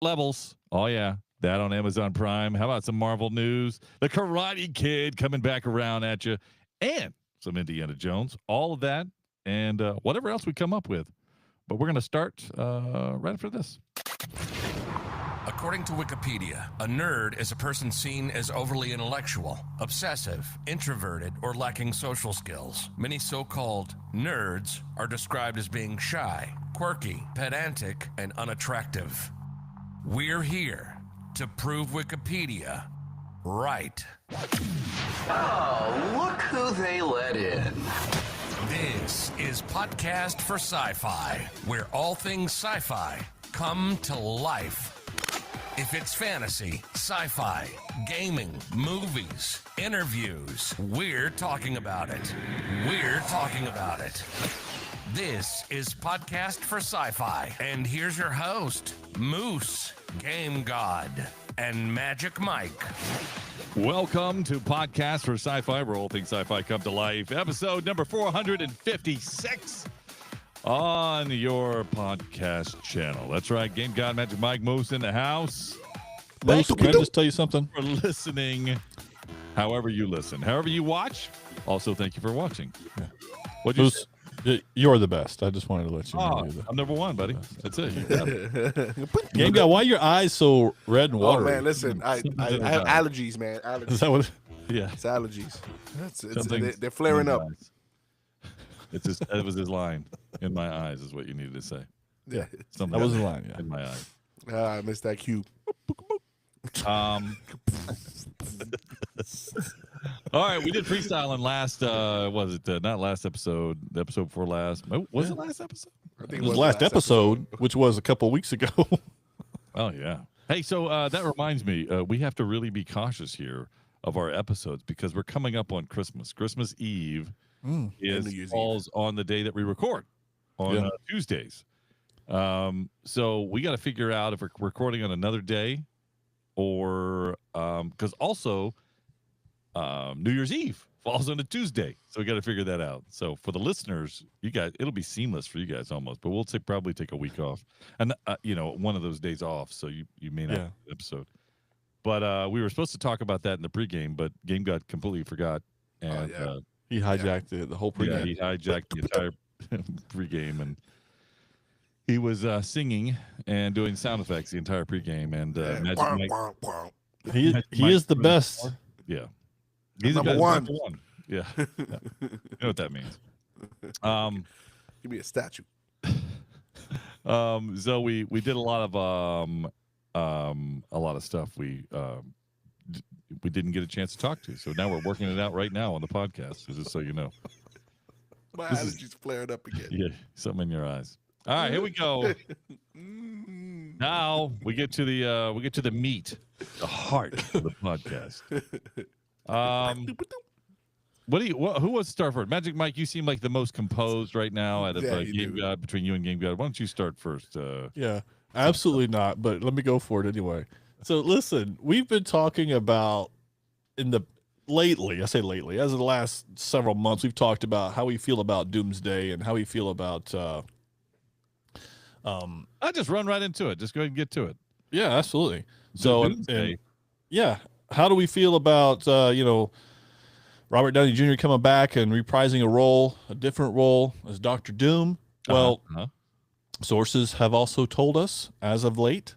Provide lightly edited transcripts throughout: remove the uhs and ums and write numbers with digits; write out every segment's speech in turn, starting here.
Levels. Oh, yeah. That on Amazon Prime. How about some Marvel news? The Karate Kid coming back around at you. And some Indiana Jones. All of that and whatever else we come up with. But we're going to start right after this. According to Wikipedia, a nerd is a person seen as overly intellectual, obsessive, introverted, or lacking social skills. Many so-called nerds are described as being shy, quirky, pedantic, and unattractive. We're here to prove Wikipedia right. Oh, look who they let in. This is Podcast for Sci-Fi, where all things sci-fi come to life. If it's fantasy, sci-fi, gaming, movies, interviews, we're talking about it. We're talking about it. This is Podcast for Sci-Fi, and here's your host, Moose, Game God, and Magic Mike. Welcome to Podcast for Sci-Fi, where all things sci-fi come to life. Episode number 456 on your podcast channel. That's right, Game God, Magic Mike, Moose in the house. Moose, can I just tell you something? For listening, however you listen, however you watch. Also, thank you for watching. Yeah. What'd you Moose, you're the best. I just wanted to let you know. Oh, I'm number one, buddy. That's it. You got it. Game Guy, why are your eyes so red and Oh watery? man, listen, I have allergies, man. Allergies. Is that what? Yeah. It's allergies. Something They're flaring in up. my eyes. It was his line. In my eyes is what you needed to say. Yeah, Something That wasn't lying. Yeah. in my eyes. I missed that cue. All right, we did freestyling last. Was it not last episode? The episode before last. Was it last episode? I think It was last episode, which was a couple weeks ago. Oh yeah. Hey, so that reminds me, we have to really be cautious here of our episodes because we're coming up on Christmas. Christmas Eve New Year's falls on the day that we record on Tuesdays. So we got to figure out if we're recording on another day or because also New Year's Eve falls on a Tuesday. So we got to figure that out. So for the listeners, you guys, it'll be seamless for you guys almost, but we'll probably take a week off and, one of those days off. So you may not have an episode. But we were supposed to talk about that in the pregame, but Game God completely forgot. And He hijacked the whole pregame. yeah, he hijacked the entire pregame, and he was singing and doing sound effects the entire pregame. And Magic Mike, He is the best. yeah, he's Number the best, one. number one. Yeah. Yeah. You know what that means. Give me a statue. So we did a lot of stuff we didn't get a chance to talk to. So now we're working it out right now on the podcast, just so you know. My This is- allergies flared up again. Yeah, something in your eyes. All right, here we go. Now we get to the meat, the heart of the podcast. Who wants to start first? Magic Mike, you seem like the most composed right now out of Yeah, you Game do. God, between you and Game God. Why don't you start first? Yeah, absolutely not. But let me go for it anyway. So listen, we've been talking about lately, I say lately, as of the last several months, we've talked about how we feel about Doomsday and how we feel about I'll just run right into it. Just go ahead and get to it. yeah, absolutely. So Doomsday. yeah, how do we feel about Robert Downey Jr. coming back and reprising a different role as Dr. Doom? Well, sources have also told us as of late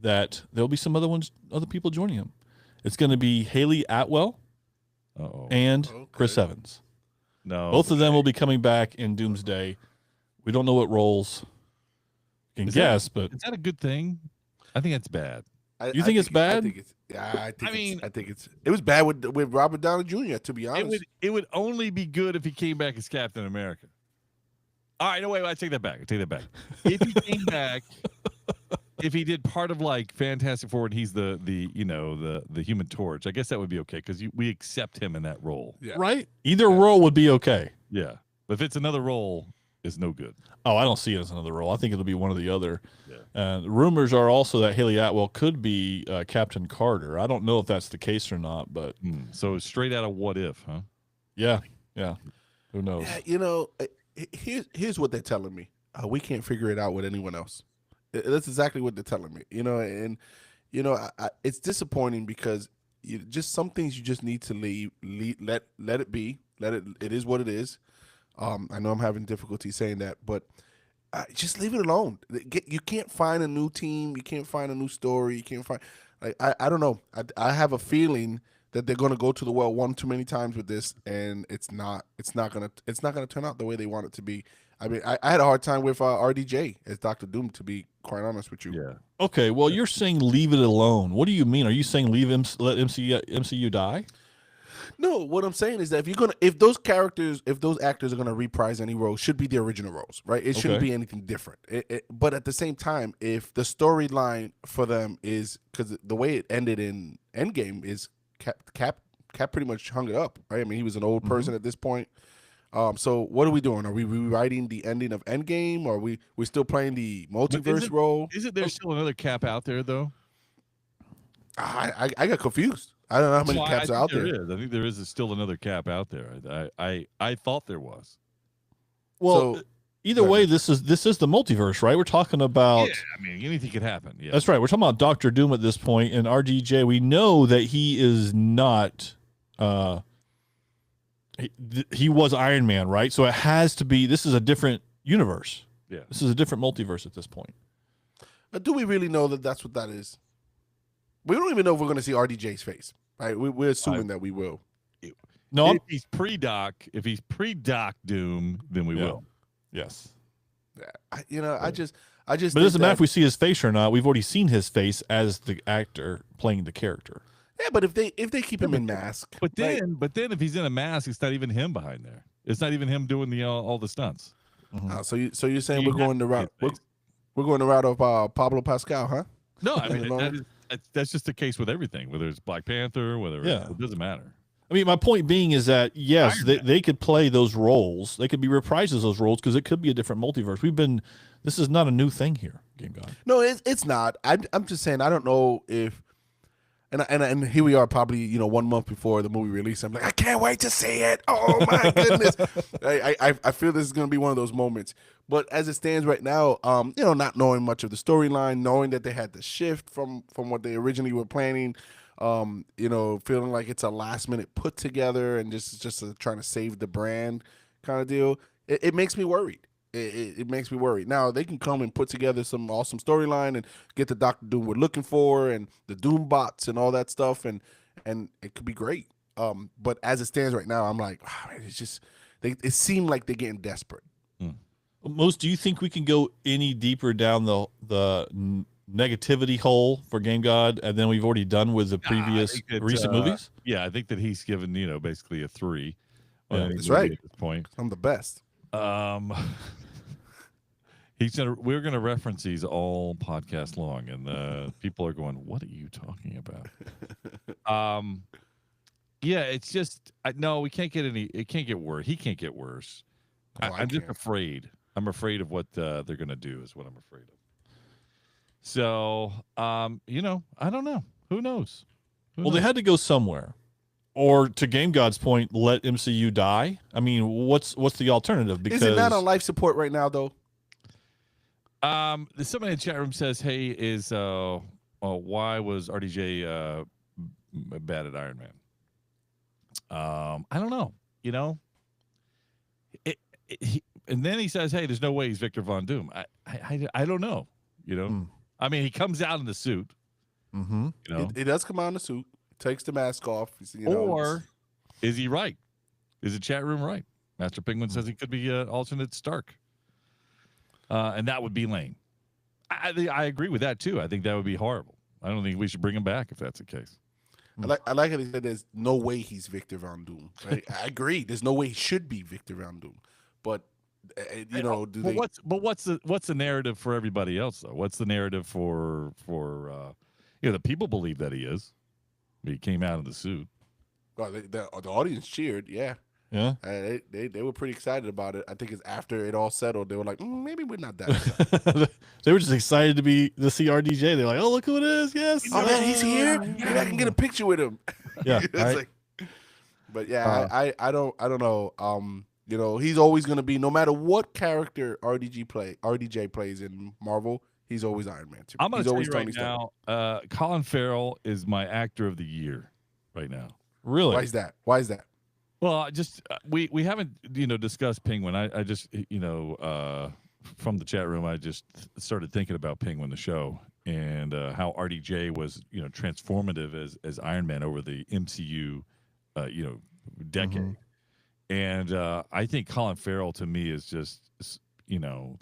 that there'll be some other people joining him. It's going to be Haley Atwell and Chris Evans. No, Both of them will be coming back in Doomsday. We don't know what roles. You can guess, but is that a good thing? I think that's bad. You think it's bad? I think it was bad with Robert Downey Jr. To be honest, It would only be good if he came back as Captain America. All right, no wait, I take that back. If he came back, if he did part of like Fantastic Four and he's the Human Torch, I guess that would be okay because we accept him in that role. Yeah. right? Either role would be okay. Yeah, but if it's another role, it's no good. Oh, I don't see it as another role. I think it'll be one or the other. Yeah. Rumors are also that Haley Atwell could be Captain Carter. I don't know if that's the case or not, but So straight out of What If, huh? yeah. Who knows? here's what they're telling me. We can't figure it out with anyone else. That's exactly what they're telling me. And it's disappointing because just some things you just need to let it be. It is what it is. I know I'm having difficulty saying that, but just leave it alone. You can't find a new team. You can't find a new story. You can't find. I don't know. I have a feeling that they're going to go to the well one too many times with this, and it's not gonna turn out the way they want it to be. I mean, I had a hard time with RDJ as Doctor Doom, to be quite honest with you. Yeah. Okay, well, you're saying leave it alone. What do you mean? Are you saying let MCU die? No, what I'm saying is that if those actors are gonna reprise any role, should be the original roles, right? It shouldn't be anything different. But at the same time, if the storyline for them is, because the way it ended in Endgame is Cap pretty much hung it up, right? I mean, he was an old person at this point. So what are we doing? Are we rewriting the ending of Endgame? Or are we still playing the multiverse role? Isn't there still another Cap out there though? I got confused. I don't know how many caps are out there. I think there is still another Cap out there. I thought there was. Well, either way, this is the multiverse, right? We're talking about. Yeah, I mean, anything could happen. Yeah, that's right. We're talking about Doctor Doom at this point, and RDJ. We know that he is not. He was Iron Man, right? So it has to be. This is a different universe. Yeah, this is a different multiverse at this point. But do we really know that that's what that is? We don't even know if we're going to see RDJ's face, right? We're assuming that we will. No, if he's pre-Doc Doom, then we will. Yes. I just. But it doesn't matter if we see his face or not. We've already seen his face as the actor playing the character. Yeah, but if they keep him in mask, but then if he's in a mask, it's not even him behind there. It's not even him doing the all the stunts. Mm-hmm. So you're saying we're going the route of Pablo Pascal, huh? No, I mean that's just the case with everything. Whether it's Black Panther, it doesn't matter. I mean, my point being is that yes, they could play those roles. They could be reprised as those roles because it could be a different multiverse. This is not a new thing here, Game God. No, it's not. I'm just saying I don't know if. And here we are, probably 1 month before the movie release. I'm like, I can't wait to see it. Oh my goodness! I feel this is going to be one of those moments. But as it stands right now, not knowing much of the storyline, knowing that they had to shift from what they originally were planning, feeling like it's a last minute put together and just trying to save the brand kind of deal. It makes me worried. It makes me worried. Now they can come and put together some awesome storyline and get the Doctor Doom we're looking for and the Doom bots and all that stuff, and it could be great. But as it stands right now, I'm like, it's just it seemed like they're getting desperate. Most, do you think we can go any deeper down the negativity hole for Game God, and then we've already done with the previous recent movies? Yeah, I think that he's given basically a 3. That's right. At this point, I'm the best. We're gonna reference these all podcast long, and people are going, "What are you talking about?" Yeah, it's just no, we can't get any. It can't get worse. He can't get worse. I'm just afraid. I'm afraid of what they're gonna do. Is what I'm afraid of. So, I don't know. Who knows? They had to go somewhere. Or to Game God's point, let MCU die. I mean, what's the alternative? Because is it not on life support right now, though? Somebody in the chat room says, "Hey, why was RDJ bad at Iron Man?" I don't know. And then he says, "Hey, there's no way he's Victor Von Doom." I don't know. I mean, he comes out in the suit. Mm-hmm. It does come out in the suit. Takes the mask off. Or is he right? Is the chat room right? Master Penguin says he could be an alternate Stark. And that would be lame. I agree with that, too. I think that would be horrible. I don't think we should bring him back if that's the case. I like how he said there's no way he's Victor Von Doom. Right? I agree. There's no way he should be Victor Von Doom. But, what's the narrative for everybody else, though? What's the narrative for the people believe that he is. He came out of the suit. Well, the audience cheered, yeah. Yeah. They were pretty excited about it. I think it's after it all settled, they were like, maybe we're not that excited. They were just excited to see RDJ. They're like, oh, look who it is. Yes. Oh, man, he's here. Maybe I can get a picture with him. Yeah. Right. But yeah, I don't know. He's always going to be, no matter what character RDJ plays in Marvel, he's always Iron Man to me. I'm going He's to tell always you right Tony Stark. now, Colin Farrell is my actor of the year right now. Really? Why is that? Why is that? Well, I just we haven't discussed Penguin. I just from the chat room I just started thinking about Penguin the show and how RDJ was transformative as Iron Man over the MCU decade. And I think Colin Farrell to me is just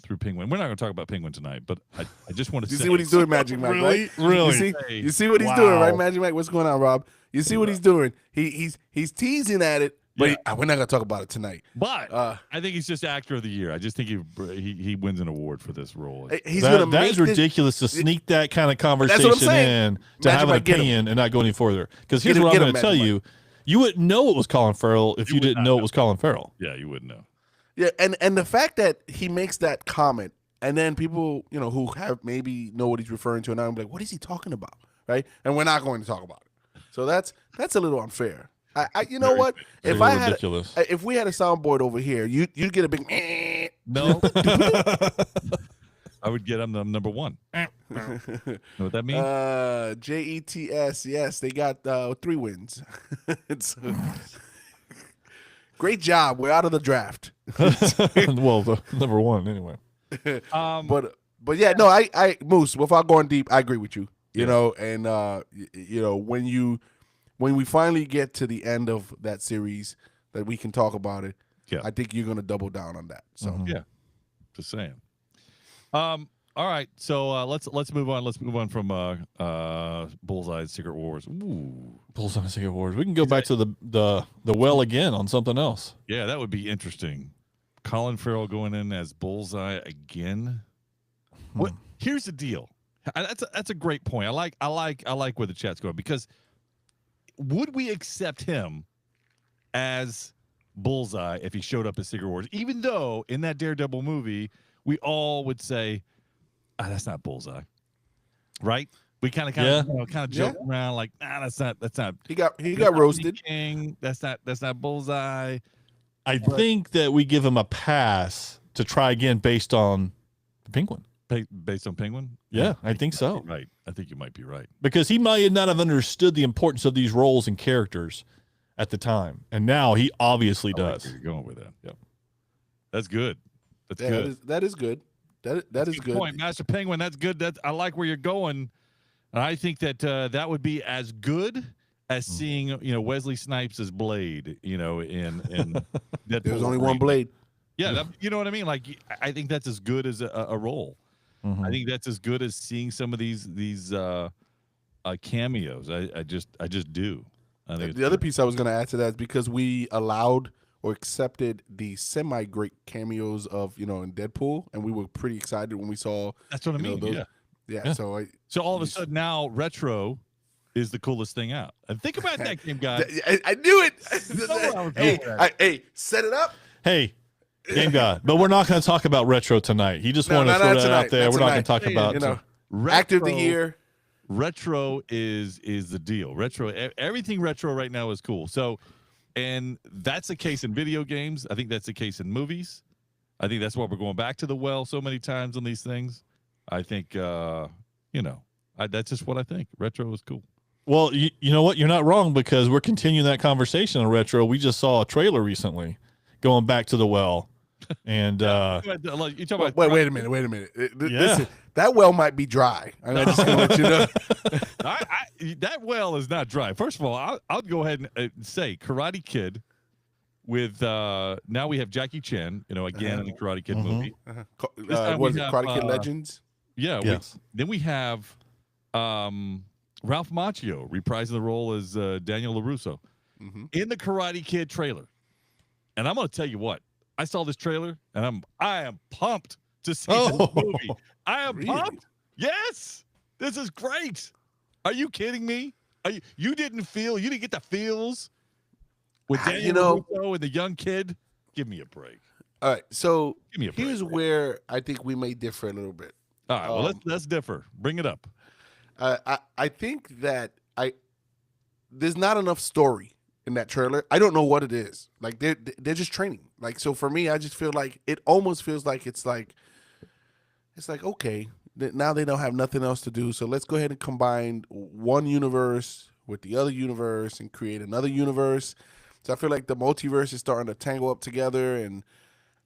through Penguin. We're not going to talk about Penguin tonight, but I just want to You say, see what he's doing, Magic Mike, right? Really? You see what he's doing, right, Magic Mike? What's going on, Rob? You see what he's doing? He's teasing at it, but we're not going to talk about it tonight. But I think he's just actor of the year. I just think he wins an award for this role. He's going to that make is ridiculous to sneak that kind of conversation in to Magic have an Mike, get him. opinion and not go any further. Because here's Get him, what I'm get going him, to tell Magic you. You wouldn't know it was Colin Farrell if you didn't know it was Colin Farrell. Yeah, you wouldn't know. Yeah, and the fact that he makes that comment, and then people, who have maybe know what he's referring to, and I'm like, what is he talking about, right? And we're not going to talk about it. So that's a little unfair. You know what? If ridiculous. If we had a soundboard over here, you'd get a big No. I would get him the number one. Know what that means? JETS. Yes, they got 3 wins. Great job. We're out of the draft. Well, the number one anyway. But yeah, no, I Moose. Without going deep, I agree with you. You know, and when we finally get to the end of that series, that we can talk about it. Yeah. I think you're gonna double down on that. So yeah, just saying. All right, so let's move on. Let's move on from Bullseye and Secret Wars. Ooh, Bullseye and Secret Wars. We can go back to the well again on something else. yeah, that would be interesting. Colin Farrell going in as Bullseye again. What? Here's the deal. That's a great point. I like where the chat's going, because would we accept him as Bullseye if he showed up as Secret Wars? Even though in that Daredevil movie we all would say, that's not Bullseye, right? We kind of joke around like, that's not. he got roasted. King. That's not Bullseye. I think that we give him a pass to try again based on the Penguin. Based on Penguin? Yeah, I think so. Right. I think you might be right. Because he might not have understood the importance of these roles and characters at the time. And now he obviously does. Like you're going with that. Yep. That's good. That's Yeah, good. that is good. That is good. Point, Master Penguin. That's good. I like where you're going. And I think that that would be as good as seeing Wesley Snipes as Blade. In Deadpool. There's only one Blade. Yeah, you know what I mean. Like, I think that's as good as a role. I think that's as good as seeing some of these cameos. I just do. I think The other piece I was going to add to that is because we allowed or accepted the semi-great cameos of in Deadpool, and we were pretty excited when we saw. That's what I mean. Those, yeah. So all of a sudden now Retro is the coolest thing out. And think about that game, guys. I knew it. Hey, set it up. Hey, Game God. But we're not going to talk about Retro tonight. He just wanted to throw that out there. We're not going to talk about Actor of the Year. Retro is the deal. Everything retro right now is cool. So, and that's the case in video games. I think that's the case in movies. I think that's why we're going back to the well so many times on these things. I think, that's just what I think. Retro is cool. Well, you know what? You're not wrong, because we're continuing that conversation on Retro. We just saw a trailer recently going back to the well. And you talking about wait a minute. Listen, that well might be dry. I'm just gonna let you know. That well is not dry. First of all, I'll go ahead and say Karate Kid with now we have Jackie Chan, again in the Karate Kid movie. Was it Karate Kid Legends? Yeah. Yes. Then we have Ralph Macchio reprising the role as Daniel LaRusso in the Karate Kid trailer. And I'm going to tell you what. I saw this trailer, and I am pumped to see this movie. I am pumped. Yes, this is great. Are you kidding me? You didn't get the feels with Daniel LaRusso and the young kid? Give me a break. All right, so Give me a break. here's where I think we may differ a little bit. All right, well let's differ. Bring it up. I think that there's not enough story in that trailer. I don't know what it is. Like they're just training. Like, so for me, I just feel like it almost feels like it's like okay, now they don't have nothing else to do. So let's go ahead and combine one universe with the other universe and create another universe. So I feel like the multiverse is starting to tangle up together, and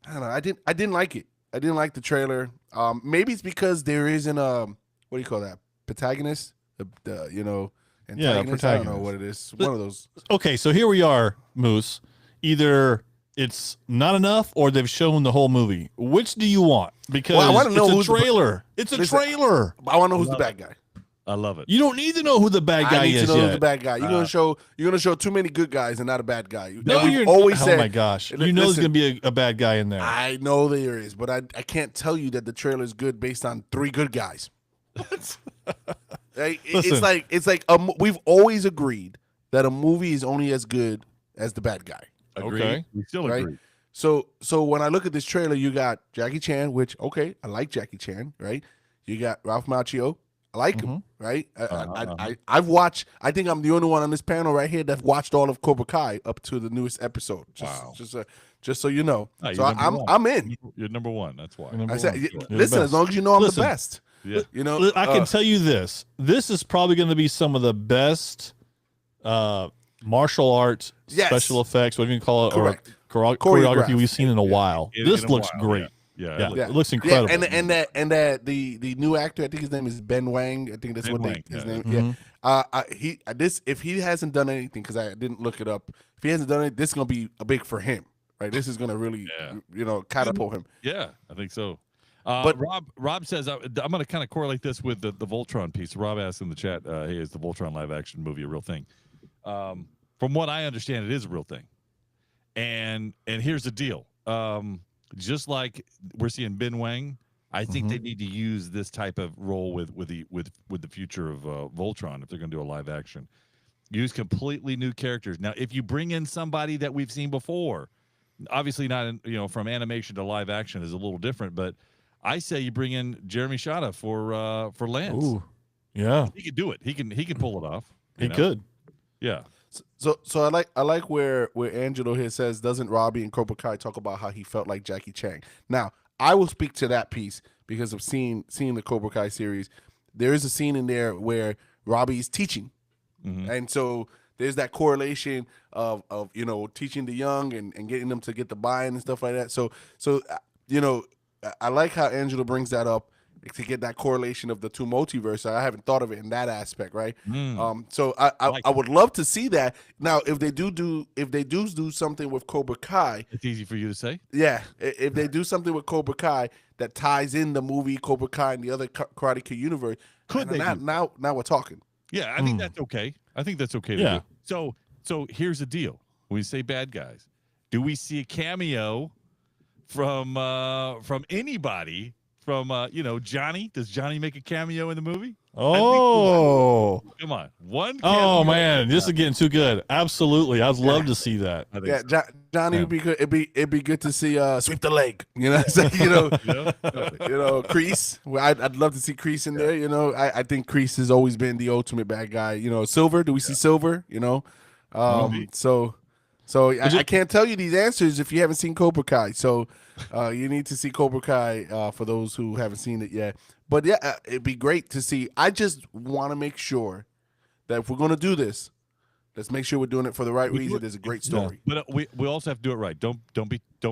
I don't know. I didn't like it. I didn't like the trailer. Maybe it's because there isn't a what do you call that? Protagonist? The antagonist? I don't know what it is. One of those. Okay, so here we are, Moose. Either it's not enough or they've shown the whole movie. Which do you want? Because I want to know it's a trailer. It's a trailer. I want to know who's the bad guy. I love it. You don't need to know who the bad guy is. I need to know yet. who's the bad guy. You're gonna show too many good guys and not a bad guy. No, you've always said. Oh my gosh! You know there's gonna be a bad guy in there. I know there is, but I can't tell you that the trailer is good based on 3 good guys. It's like we've always agreed that a movie is only as good as the bad guy. Agreed. Okay. We still right? agree. So when I look at this trailer, you got Jackie Chan, which I like Jackie Chan, right? You got Ralph Macchio. I like him, right? I've watched. I think I'm the only one on this panel right here that watched all of Cobra Kai up to the newest episode. Just so you know. So I'm in. You're number one. That's why. I said, listen, as long as you know I'm the best. Yeah. You know, I can tell you this. This is probably going to be some of the best martial arts special effects, whatever you can call it, correct. or choreography we've seen in a while. This looks great. Yeah. It looks incredible. And that the new actor, I think his name is Ben Wang. I think that's his name. Yeah. If he hasn't done anything, because I didn't look it up, if he hasn't done it, this is gonna be a big for him. Right. This is gonna really catapult him. Yeah, I think so. But Rob says I'm going to kind of correlate this with the Voltron piece. Rob asked in the chat, "Hey, is the Voltron live action movie a real thing?" From what I understand, it is a real thing. And here's the deal. Just like we're seeing Ben Wang, I think they need to use this type of role with the future of Voltron if they're going to do a live action. Use completely new characters. Now, if you bring in somebody that we've seen before, obviously not from animation to live action is a little different, but I say you bring in Jeremy Shada for Lance. Ooh, yeah, he could do it. He can pull it off. He could. Yeah. So I like where Angelo here says, doesn't Robbie and Cobra Kai talk about how he felt like Jackie Chan? Now I will speak to that piece because of seeing the Cobra Kai series. There is a scene in there where Robbie is teaching, and so there's that correlation of teaching the young and getting them to get the buy-in and stuff like that. So I like how Angelo brings that up to get that correlation of the two multiverses. I haven't thought of it in that aspect, right? So I would love to see that. Now, if they do something with Cobra Kai, it's easy for you to say. Yeah, if they do something with Cobra Kai that ties in the movie Cobra Kai and the other Karate Kid universe, now we're talking. Yeah, I think that's okay. I think that's okay to do. So here's the deal: when we say bad guys, do we see a cameo from anybody? From Johnny? Does Johnny make a cameo in the movie? Oh, come on, one. Oh man, this is getting too good. Absolutely, I'd love to see that. Johnny would be good. It'd be good to see sweep the leg. Kreese. I'd love to see Kreese in there. I think Kreese has always been the ultimate bad guy. Silver. Do we see Silver? So I can't tell you these answers if you haven't seen Cobra Kai. So you need to see Cobra Kai for those who haven't seen it yet. But yeah, it'd be great to see. I just want to make sure that if we're going to do this, let's make sure we're doing it for the right reason. There's a great story. But we also have to do it right. Don't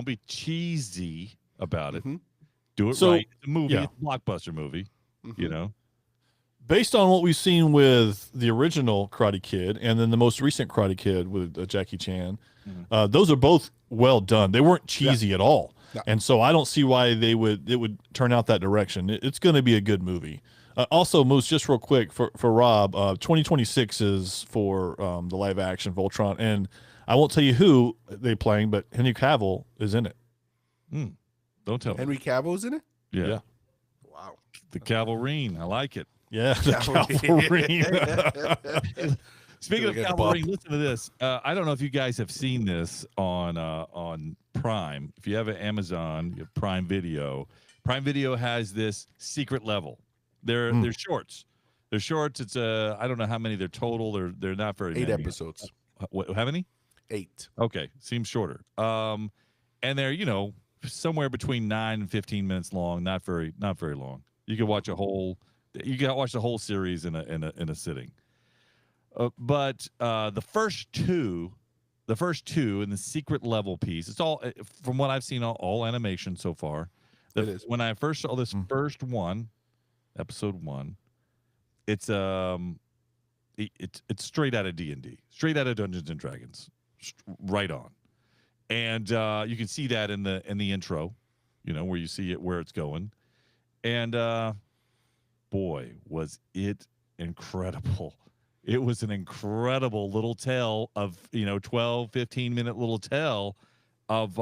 be cheesy about it. Do it right. It's a movie. It's a blockbuster movie. Based on what we've seen with the original Karate Kid and then the most recent Karate Kid with Jackie Chan, those are both well done. They weren't cheesy at all. No. And so I don't see why it would turn out that direction. It's going to be a good movie. Also, Moose, just real quick for Rob, 2026 is for the live action Voltron. And I won't tell you who they're playing, but Henry Cavill is in it. Don't tell me. Henry Cavill is in it? Yeah. Wow. The Cavalrine. I like it. Yeah, the Cavalrine. Speaking of Cavalrine, listen to this. I don't know if you guys have seen this on Prime. If you have an Amazon, you have Prime Video. Prime Video has this secret level. They're shorts. They're shorts. It's I don't know how many they're total. They're not very 8 many. episodes. How many? 8. Okay, seems shorter. And they're somewhere between 9 and 15 minutes long. Not very long. You can watch a whole. You can watch the whole series in a sitting. But the first two and the secret level piece, it's all from what I've seen, all animation so far. It is. When I first saw this first one, episode 1, it's straight out of D&D, straight out of Dungeons and Dragons, right on. And you can see that in the intro, where you see it, where it's going. And boy, was it incredible. It was an incredible little tale of 12-15 minute little tale of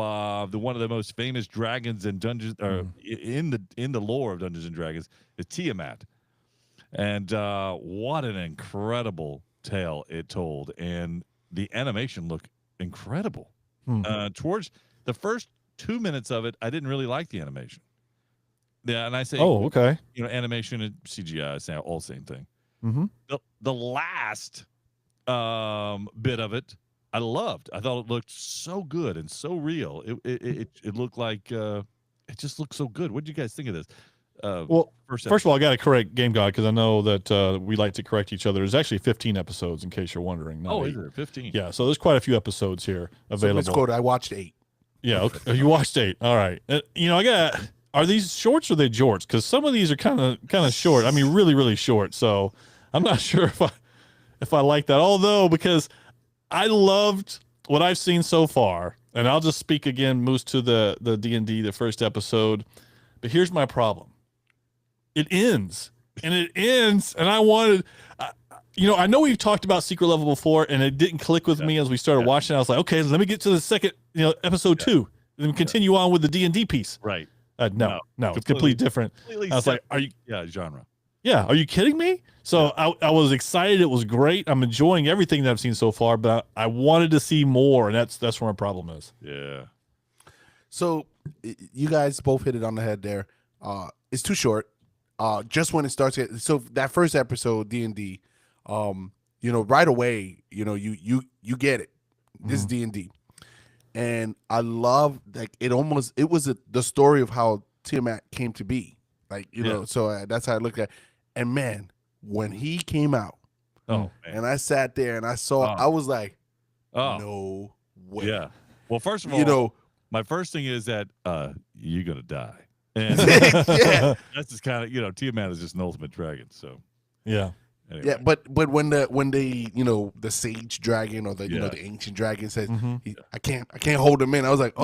the one of the most famous dragons in Dungeons, or in the lore of Dungeons and Dragons, is Tiamat. And what an incredible tale it told, and the animation looked incredible. Towards the first 2 minutes of it, I didn't really like the animation. Yeah, and I say, okay, animation and CGI is all same thing. Mm-hmm. The last bit of it, I loved. I thought it looked so good and so real. It looked like it just looked so good. What did you guys think of this? Well, first of all, I got to correct Game God, because I know that we like to correct each other. There's actually 15 episodes, in case you're wondering. Oh, is there 15? Yeah, so there's quite a few episodes here available. So quote, I watched 8. Yeah, okay. You watched 8. All right. I got. Are these shorts or are they jorts? Because some of these are kind of short. I mean, really, really short. So I'm not sure if I like that. Although, because I loved what I've seen so far, and I'll just speak again, Moose, to the D&D, the first episode. But here's my problem. It ends, and I wanted, I know we've talked about Secret Level before, and it didn't click with me as we started watching. I was like, okay, let me get to the second, episode 2, and then continue on with the D&D piece. Right. No, it's completely different. I was like, are you? Yeah, genre. Yeah, are you kidding me? So I was excited. It was great. I'm enjoying everything that I've seen so far, but I wanted to see more, and that's where my problem is. Yeah. So you guys both hit it on the head there. It's too short. Just when it starts, so that first episode, D&D, right away, you get it. This is D&D, and I love it was the story of how Tiamat came to be, so that's how I look at it. And man, when he came out, and I sat there and I saw, I was like, no way. Yeah. Well, first of all, my first thing is that you're gonna die. And that's just kind of, Tiamat is just an ultimate dragon. So yeah. Anyway. Yeah, but when they the sage dragon or the ancient dragon says I can't hold him in, I was like,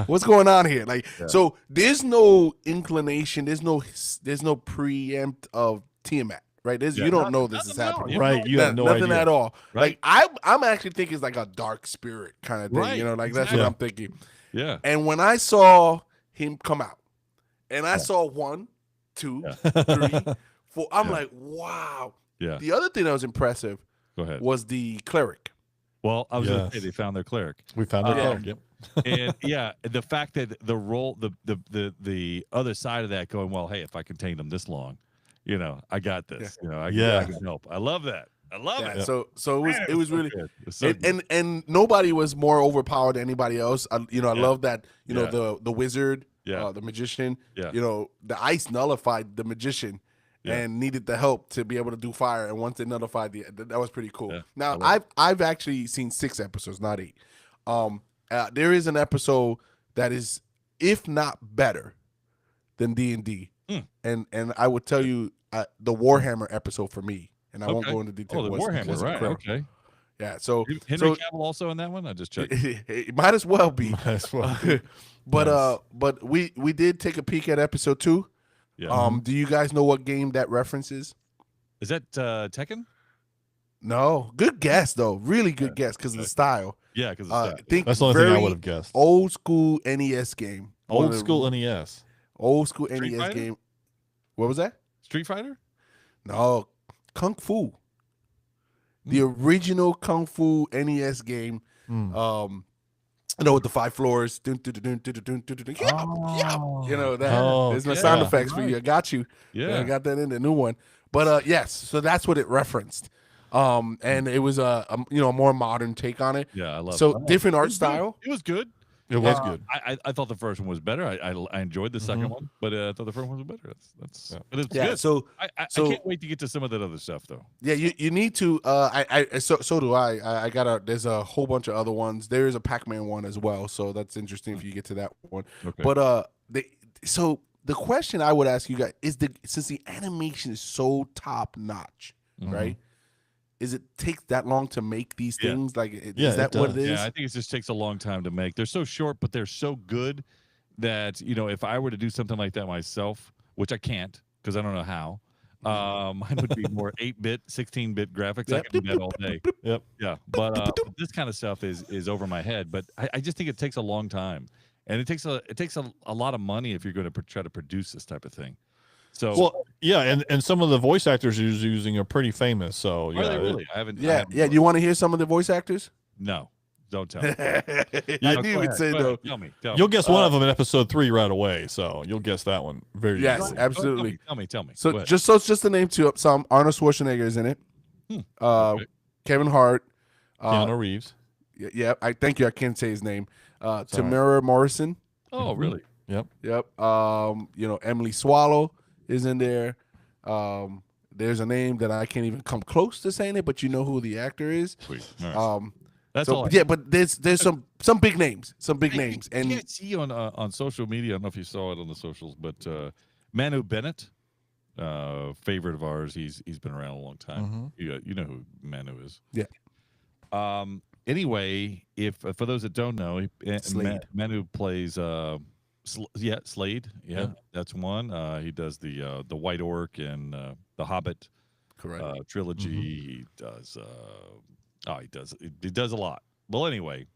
what's going on here? So there's no inclination, there's no preempt of Tiamat, right? You don't know this is happening, right? You have no nothing idea at all. Right. I'm actually thinking it's like a dark spirit kind of thing, right. That's what I'm thinking. Yeah. And when I saw him come out, and I saw 1, 2, 3, 4, I'm like, wow. Yeah. The other thing that was impressive was the cleric. Well, I was going to say they found their cleric. We found their cleric. Yep. And the fact that the role, the other side of that, going, well, hey, if I contained them this long, I got this. I can help. I love that. I love it. So it was really good. It was so good. And nobody was more overpowered than anybody else. I love that. The wizard, the magician. Yeah. The ice nullified the magician. Yeah. And needed the help to be able to do fire. And once they nullified that was pretty cool. Yeah, now I've actually seen 6 episodes, not 8. There is an episode that is, if not better, than D&D. And I would tell you the Warhammer episode for me. And I won't go into detail. Oh, the Warhammer, right? Okay. Yeah. So Henry Cavill also in that one. I just checked. It might as well be. But we did take a peek at episode 2. Yeah. Do you guys know what game that references? Is that Tekken? No. Good guess though. Really good guess because of the style. Yeah, because I think that's the only thing I would have guessed. Old school NES game. Old school NES. Old school Street NES Fighter? game. What was that? Street Fighter? No, Kung Fu. The original Kung Fu NES game. With the 5 floors. That. There's no sound effects for you. I got you. Yeah. I got that in the new one. But yes, so that's what it referenced. And it was a more modern take on it. Yeah, I love it. So different art style. It was good. It was good. I thought the first one was better. I enjoyed the second one, but I thought the first one was better. But it's good. So I can't wait to get to some of that other stuff though. yeah, you need to. So do I. There's a whole bunch of other ones. There is a Pac-Man one as well, so that's interesting if you get to that one. Okay. But so the question I would ask you guys is since the animation is so top notch, right? Is it take that long to make these things? Like, is that what it is? Yeah, I think it just takes a long time to make. They're so short, but they're so good that if I were to do something like that myself, which I can't because I don't know how. Mine would be more 8-bit, 16-bit graphics. I can do that all day. Yep. Yeah, but this kind of stuff is over my head. But I just think it takes a long time, and it takes a lot of money if you're going to try to produce this type of thing. So Well, yeah, and some of the voice actors he's using are pretty famous. So are yeah, they really? I haven't. Yeah. Do you want to hear some of the voice actors? No, don't tell me. I knew you would say though. Tell me. you'll guess one of them in episode 3 right away. So you'll guess that one very Yes, easily. absolutely. Tell me. So just to name some, Arnold Schwarzenegger is in it. Okay. Kevin Hart. Keanu Reeves. Yeah, I thank you. I can't say his name. Tamara Morrison. Oh, really? Yep. Yep. Emily Swallow is in there. There's a name that I can't even come close to saying it, but you know who the actor is. Sweet. All right. That's So all. yeah, but there's some big names, and you can't see on social media. I don't know if you saw it on the socials, but Manu Bennett, favorite of ours. He's been around a long time. You know who Manu is. Yeah. Anyway, if for those that don't know, Slade. Manu plays Slade. Yeah, that's one. He does the White Orc and the Hobbit correct. trilogy. He does. He does a lot. Well, anyway,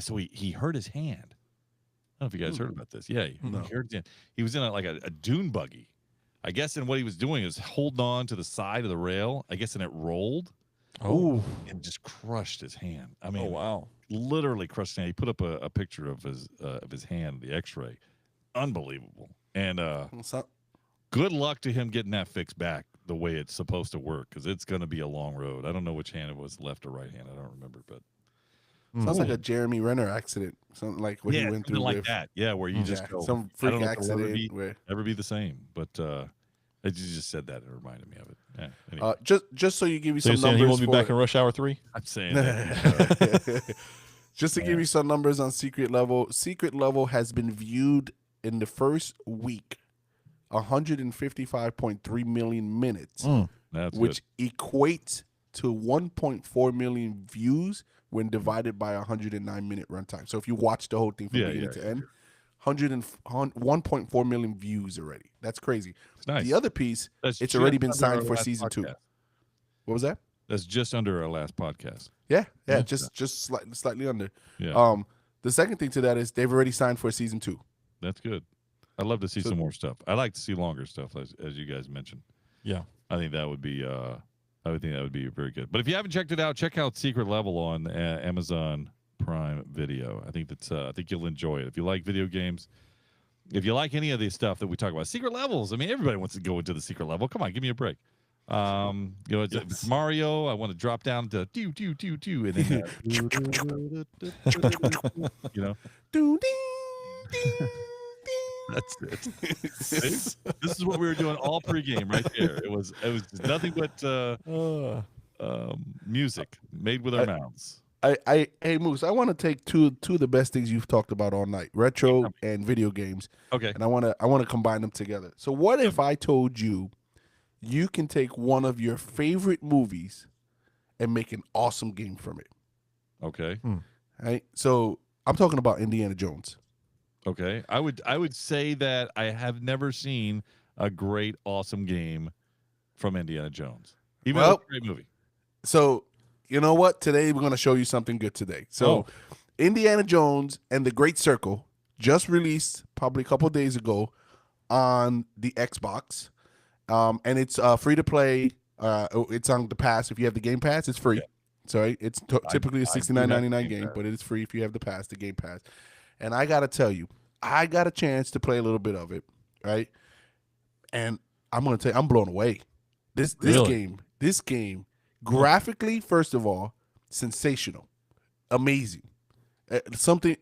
so he hurt his hand. I don't know if you guys heard about this. Yeah, he hurt his hand. He was in a dune buggy, I guess. And what he was doing is holding on to the side of the rail, I guess, and it rolled. Oh, and just crushed his hand. I mean, Oh wow. literally crushed his hand. He put up a picture of his hand, the X-ray. Unbelievable. And good luck to him getting that fixed back the way it's supposed to work, because it's going to be a long road. I don't know which hand it was, left or right hand. I don't remember, but sounds like a Jeremy Renner accident, something like what he went through like with that. Yeah, where you just go, some I don't freak know if it'll accident. ever be the same, but you just said that. It reminded me of it. Yeah, anyway. Just so you give you So some you're saying numbers. he won't be back in Rush Hour 3? I'm saying that. Just to give you some numbers on Secret Level. Secret Level has been viewed in the first week 155.3 million minutes, That's which equates to 1.4 million views when divided by 109-minute runtime. So if you watch the whole thing from beginning to end, 1.4 million views already. That's crazy. It's nice. The other piece, That's it's already just been under signed our for last season 2. podcast. What was that? That's just under our last podcast. Yeah, just slightly under. Yeah. The second thing to that is they've already signed for season 2. That's good. I'd love to see some more stuff. I like to see longer stuff, as you guys mentioned. Yeah. I think that would be very good. But if you haven't checked it out, check out Secret Level on Amazon Prime Video. I think I think you'll enjoy it. If you like video games, if you like any of the stuff that we talk about, secret levels. I mean, everybody wants to go into the secret level. Come on, give me a break. It's Mario. I want to drop down to do, and then that's it. This is what we were doing all pregame right there. It was nothing but music made with our mouths. Hey Moose, I want to take two of the best things you've talked about all night: retro and video games. Okay. And I want to combine them together. So what if I told you can take one of your favorite movies and make an awesome game from it? Okay. Right. So I'm talking about Indiana Jones. Okay. I would say that I have never seen a great, awesome game from Indiana Jones. Even though it's a great movie. So you know what? Today we're going to show you something good today. So Indiana Jones and the Great Circle just released probably a couple of days ago on the Xbox. And it's free to play. It's on the pass. If you have the Game Pass, it's free. Sorry, it's typically a $69.99 game, but it is free if you have the pass, the Game Pass. And I got to tell you, I got a chance to play a little bit of it, right? And I'm going to tell you, I'm blown away. This game, graphically, first of all, sensational, amazing. Something.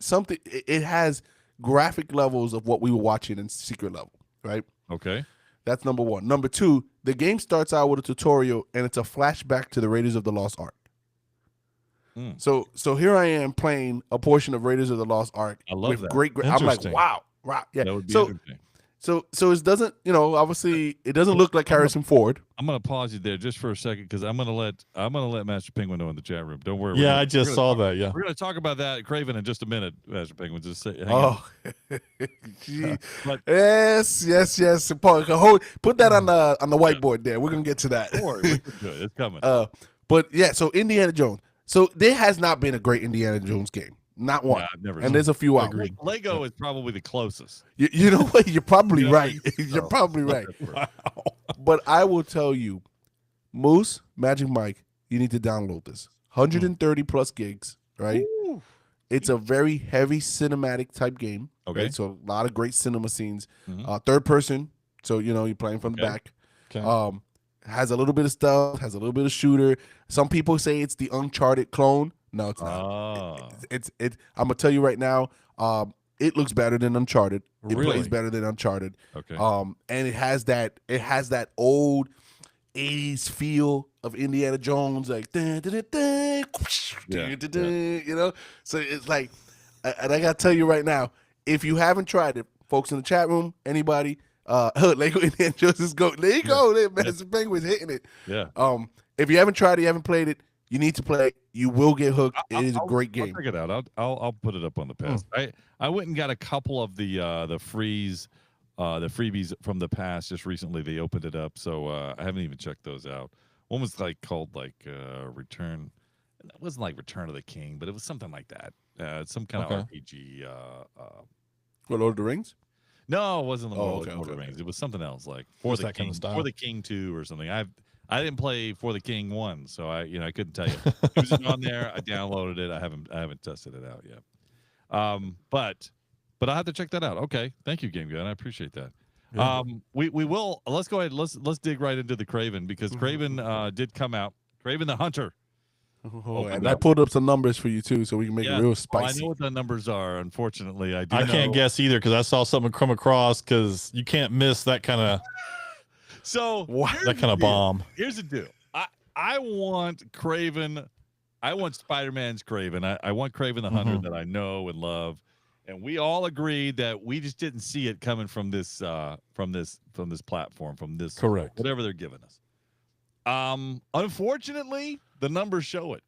It has graphic levels of what we were watching in Secret Level, right? Okay. That's number one. Number two, the game starts out with a tutorial, and it's a flashback to the Raiders of the Lost Ark. So here I am playing a portion of Raiders of the Lost Ark. I love with that. great. I'm like, Interesting. wow, yeah. That would be interesting. So it doesn't, obviously it doesn't look like Harrison Ford. I'm gonna pause you there just for a second because I'm gonna let Master Penguin know in the chat room. Don't worry. Yeah, I just saw that. Yeah. We're gonna talk about that Craven in just a minute, Master Penguin. Just hang Oh, But- yes. Paul, put that on the whiteboard there. We're gonna get to that. Don't worry, good. It's coming. But yeah, so Indiana Jones. So there has not been a great Indiana Jones game, not one. I've never. And there's a few out. Lego is probably the closest. You know what? You're probably Yeah. right. You're probably right. But I will tell you, Moose, Magic Mike, you need to download this. 130 plus gigs, right? Ooh. It's a very heavy cinematic type game. Okay. Right? So a lot of great cinema scenes. Mhm. Third person, so you're playing from the Okay. back. Okay. Has a little bit of stealth, has a little bit of shooter. Some people say it's the Uncharted clone. No, it's not. Ah. It's I'm gonna tell you right now. It looks better than Uncharted. It Really? plays better than Uncharted. Okay. And it has that old 80s feel of Indiana Jones, like dun, dun, dun, dun, whoosh, Yeah, dun, dun, dun, So it's like, and I gotta tell you right now, if you haven't tried it, folks in the chat room, anybody, Lego Indiana Jones is go. There you go, there, Master Penguin's hitting it. Yeah. If you haven't tried it, you haven't played it, you need to play it. You will get hooked. It is a great game. I'll check it out. I'll put it up on the past. I went and got a couple of the freebies from the past just recently. They opened it up, so I haven't even checked those out. One was called Return. It wasn't like Return of the King, but it was something like that. Some kind of RPG. What, Lord of the Rings? No, it wasn't the Oh, Lord of the okay. Rings. It was something else, like Just that kind of style. For the King 2 or something. I didn't play For the King 1, so I couldn't tell you. It was on there. I downloaded it. I haven't tested it out yet. But I have to check that out. Okay, thank you, Game Gun. I appreciate that. Yeah. We will. Let's go ahead. Let's dig right into the Craven because Craven did come out. Craven the Hunter. Oh, and I pulled up some numbers for you too, so we can make it real Well, I spicy. know what the numbers are. Unfortunately, I can't guess either because I saw something come across because you can't miss that kind of So bomb. Here's the deal. I want Craven. I want Spider-Man's Craven. I want Craven the Hunter that I know and love. And we all agreed that we just didn't see it coming from this platform, from this Correct. whatever they're giving us. Unfortunately, the numbers show it.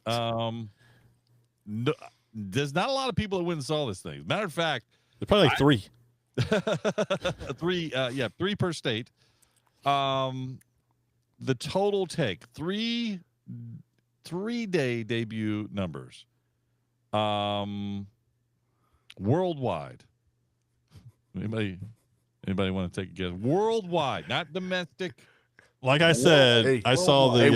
No, there's not a lot of people that went and saw this thing. Matter of fact, They're probably like three. three per state. The total take three-day debut numbers. Worldwide. Anybody want to take a guess? Worldwide, not domestic. Like I said, Hey, I saw the. Hey,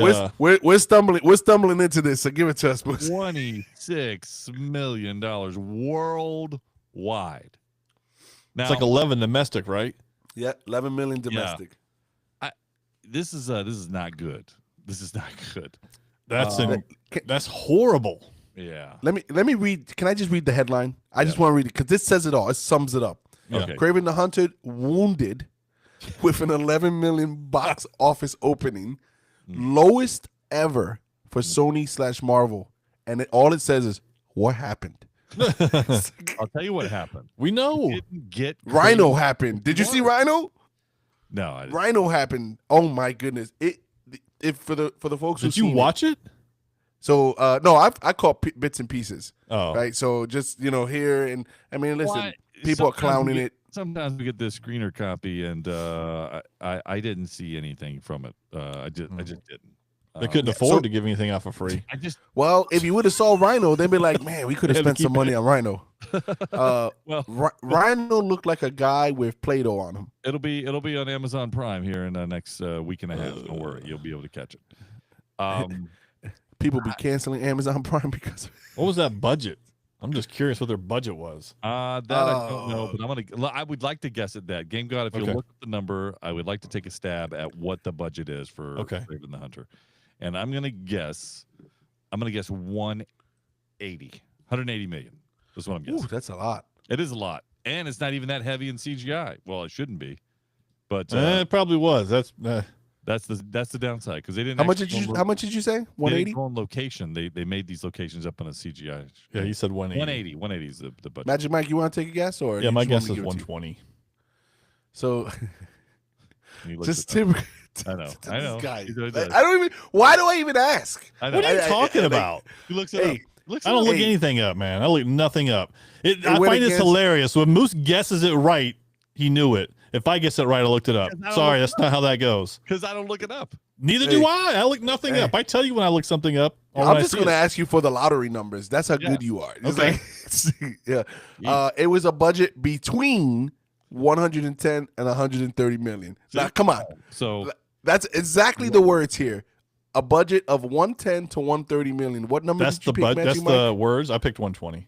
we're stumbling into this, so give it to us, boys. $26 million worldwide. Now, it's like 11 domestic, right? Yeah, 11 million domestic. this is not good. This is not good. That's horrible. Yeah. Let me read. Can I just read the headline? I just want to read it because this says it all. It sums it up. Okay. Craven the Hunter wounded with an 11 million box office opening, lowest ever for Sony/Marvel, and all it says is what happened. I'll tell you what happened. We know. Didn't get Rhino happened. Did you see Rhino? No, I didn't. Rhino happened. Oh my goodness! It for the folks. Did you watch it? So no, I caught bits and pieces. Oh, Right. So just here and I mean, listen, Well, people are sometimes clowning we it. Sometimes we get this screener copy, and I didn't see anything from it. I just didn't. they couldn't afford to give anything out for free. I just Well, if you would have saw Rhino, they'd be like, man, we could have Had to spent some keep money on Rhino. well, Rhino looked like a guy with Play-Doh on him. it'll be on Amazon Prime here in the next week and a half. Don't worry, you'll be able to catch it. People be canceling Amazon Prime because of What was that budget? I'm just curious what their budget was. I don't know, but I would like to guess at that. Game God, if you Okay. look at the number, I would like to take a stab at what the budget is for Okay. Craven the Hunter, and I'm gonna guess 180. 180 million. That's what I'm guessing. Ooh, that's a lot. It is a lot, and it's not even that heavy in CGI. Well, it shouldn't be, but it probably was. That's the downside because they didn't. How much did you say? 180. On location, they made these locations up on a CGI. Yeah, you said 180. 180 is the budget. Magic Mike, you want to take a guess or? Yeah, my guess is 120. So, just Tim. Tim. I know. This guy. He really I does. don't even. Why do I even ask? I know. What are you talking about? He looks it up. I don't look anything up, man. I look nothing up. I went find this against- hilarious. When Moose guesses it right, he knew it. If I guess it right, I looked it up. Sorry, that's not how that goes. Because I don't look it up. Neither do I. I look nothing up. I tell you when I look something up. I'm just going to ask you for the lottery numbers. That's how good you are. It's Okay. yeah. It was a budget between 110 and 130 million. Now, come on. So That's exactly the words here. A budget of 110 to 130 million. What number That's did you the pick, that's Magic the words. I picked 120.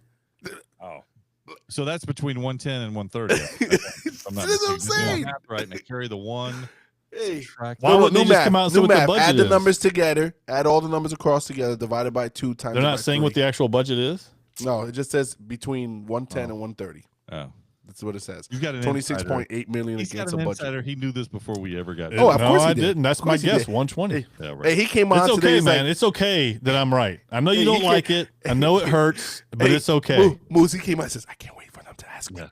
so that's between 110 and 130. That's what I'm saying. Right, and I carry the one. Hey. Why wouldn't they just come out and say what the budget Add the is? numbers together. Add all the numbers across together. Divided by 2 times. They're not saying what the actual budget is? No, it just says between 110 and 130. Oh, That's what it says. you've got an 26.8 million He's got against an a budget. insider. He knew this before we ever got. Oh, of no, course he I did. didn't. That's Of my course he guess. did. 120. Yeah, right. Hey, he came on It's today. okay, he's man. like, It's okay that I'm right. I know you Hey, don't he like can- it. I know it hurts, but hey, it's okay. Moose, he came out and says, I can't wait for them to ask me. Yeah.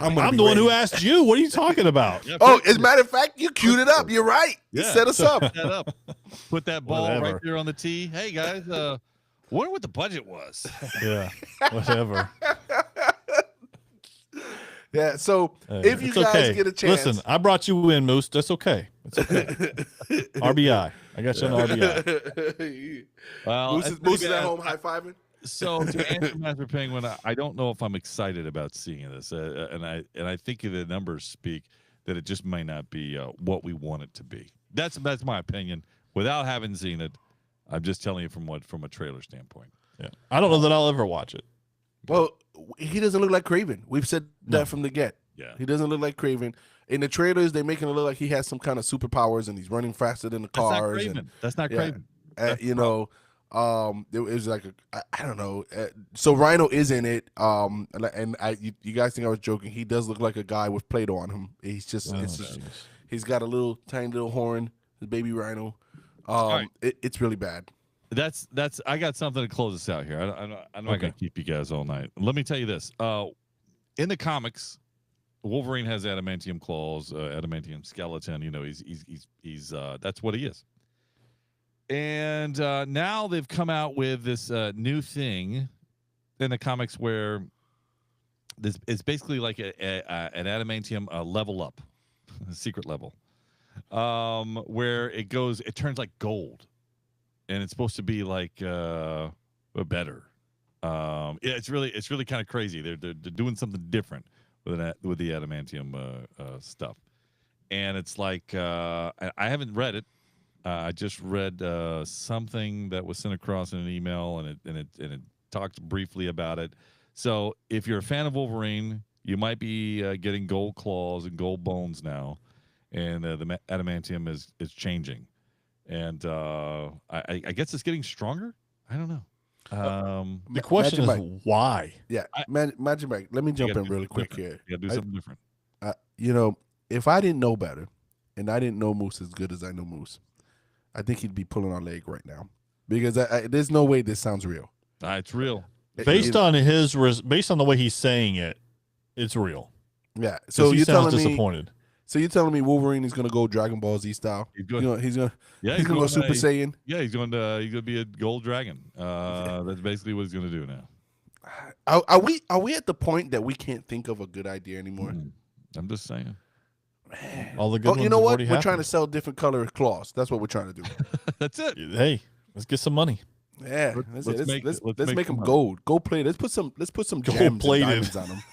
I'm I'm the one who asked you. What are you talking about? Yeah, Oh, as a matter of fact, you queued it up. You're right. You Yeah. set us up. Put that up. Put that ball Whatever. right there on the tee. Hey guys, wonder what the budget was. Yeah, whatever. Yeah. So if you It's guys okay. get a chance, Listen, I brought you in, Moose. That's okay. It's okay. RBI. I got you on RBI. Well, Moose is at home high fiving. So to answer Master Penguin, I don't know if I'm excited about seeing this, and I think the numbers speak that it just may not be what we want it to be. That's my opinion. Without having seen it, I'm just telling you from a trailer standpoint. Yeah, I don't know that I'll ever watch it. Well, he doesn't look like Craven. We've said that from the get. Yeah, He doesn't look like Craven. In the trailers, they're making it look like he has some kind of superpowers and he's running faster than the that's not cars. Craven. That's not yeah. Craven. You know, it was like I don't know. So Rhino is in it. And you guys think I was joking? He does look like a guy with Play-Doh on him. He's just, he's got a tiny little horn, the baby Rhino. right. It's really bad. That's. I got something to close us out here. I'm not going to keep you guys all night. Let me tell you this. In the comics, Wolverine has adamantium claws, adamantium skeleton. You know, he's that's what he is. And now they've come out with this new thing in the comics where this it's basically like an adamantium level up, a secret level, where it turns like gold, and it's supposed to be like better. Yeah, it's really kind of crazy. They're doing something different with the adamantium stuff, and it's like I haven't read it. I just read something that was sent across in an email, and it talked briefly about it. So if you're a fan of Wolverine, you might be getting gold claws and gold bones now, and the adamantium is changing, and I guess it's getting stronger. I don't know. The question Magic is Mike. why? Yeah, Magic Mike. Let me jump gotta in do really something quick here. You got to do something different. You know, if I didn't know better, and I didn't know Moose as good as I know Moose, I think he'd be pulling our leg right now because there's no way this sounds real. It's real. Based on the way he's saying it, it's real. Yeah. 'Cause So he you're sounds telling me? disappointed. So you're telling me Wolverine is going to go Dragon Ball Z style? He's going. He's going Yeah, to go Super Saiyan. Yeah, he's going to be a gold dragon. That's basically what he's going to do now. Are we at the point that we can't think of a good idea anymore? I'm just saying. All the good ones You know have what? already We're trying to happened. sell different color claws. That's what we're trying to do. That's it. Hey, let's get some money. Yeah, Let's make make them some gold. Gold plated. Let's put some gems and plated. diamonds on them.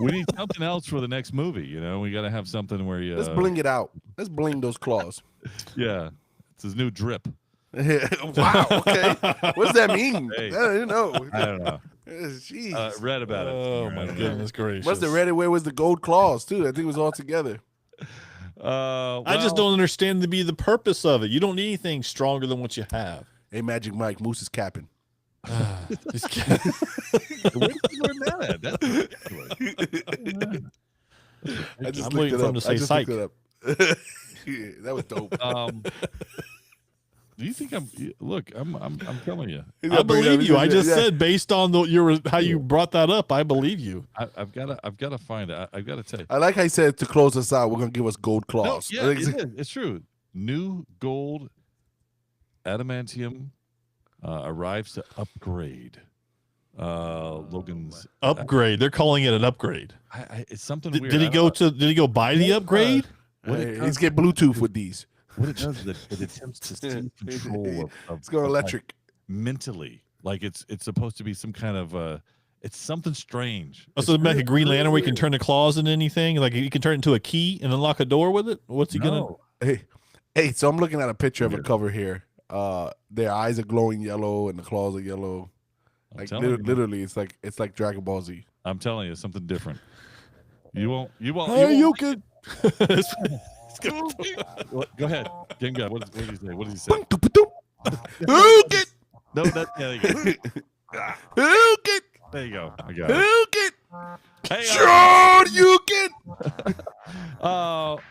We need something else for the next movie. You know, we got to have something where you. Let's bling it out. Let's bling those claws. Yeah, it's his new drip. Wow. Okay. What does that mean? Hey. I don't know. I don't know. Jeez. Read about it. Oh my goodness gracious! Must have read it where it was the gold claws too. I think it was all together. I just don't understand the purpose of it. You don't need anything stronger than what you have. Hey, Magic Mike, Moose is capping. This kid- Where did you learn that at? That's ridiculous. I just I'm looked waiting it for up. him to I say just psych. looked it up. Yeah, that was dope. Do you think look, I'm telling you. I believe you. I just said based on how you brought that up, I believe you. I've got to find it. I've got to tell you. I like how I said to close us out, we're gonna give us gold No, claws. yeah, it's true. New gold adamantium arrives to upgrade Logan's Upgrade. They're calling it an upgrade. it's something Did weird. he go to? Did he go buy the upgrade? Let's get Bluetooth with these. What it does is it attempts to seize control of Let's go electric. mentally. Like it's supposed to be some kind of it's something strange. Oh, so make a Green Lantern where you can turn the claws into anything. Like you can turn it into a key and unlock a door with it. What's he gonna? Hey, so I'm looking at a picture of a cover here. Their eyes are glowing yellow and the claws are yellow. Like literally, it's like Dragon Ball Z. I'm telling you, something different. You won't. Hey, you can. Go ahead, Genga. What did he say? What did he say? No, there you go. There you go. I got it. Hey, you can.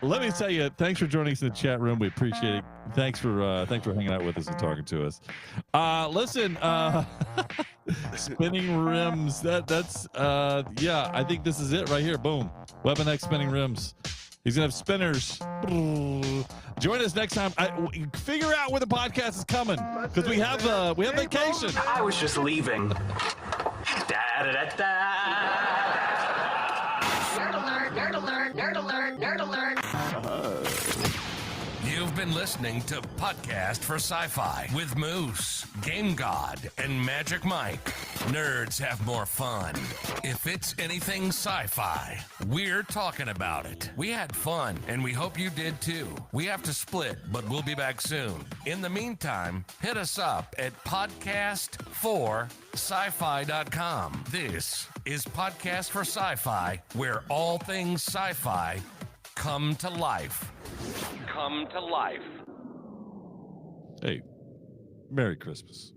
let me tell you, thanks for joining us in the chat room. We appreciate it. Thanks for hanging out with us and talking to us. Listen, spinning rims. That's I think this is it right here. Boom. Weapon X spinning rims. He's gonna have spinners. Join us next time. Figure out where the podcast is coming because we have vacation. I was just leaving. Nerd alert, nerd alert, nerd alert, nerd alert. You've been listening to Podcast for Sci-Fi with Moose, Game God, and Magic Mike. Nerds have more fun. If it's anything sci-fi, we're talking about it. We had fun, and we hope you did too. We have to split, but we'll be back soon. In the meantime, hit us up at podcast4sci-fi.com. This is Podcast for Sci-Fi, where all things sci-fi come to life. Come to life. Hey, Merry Christmas.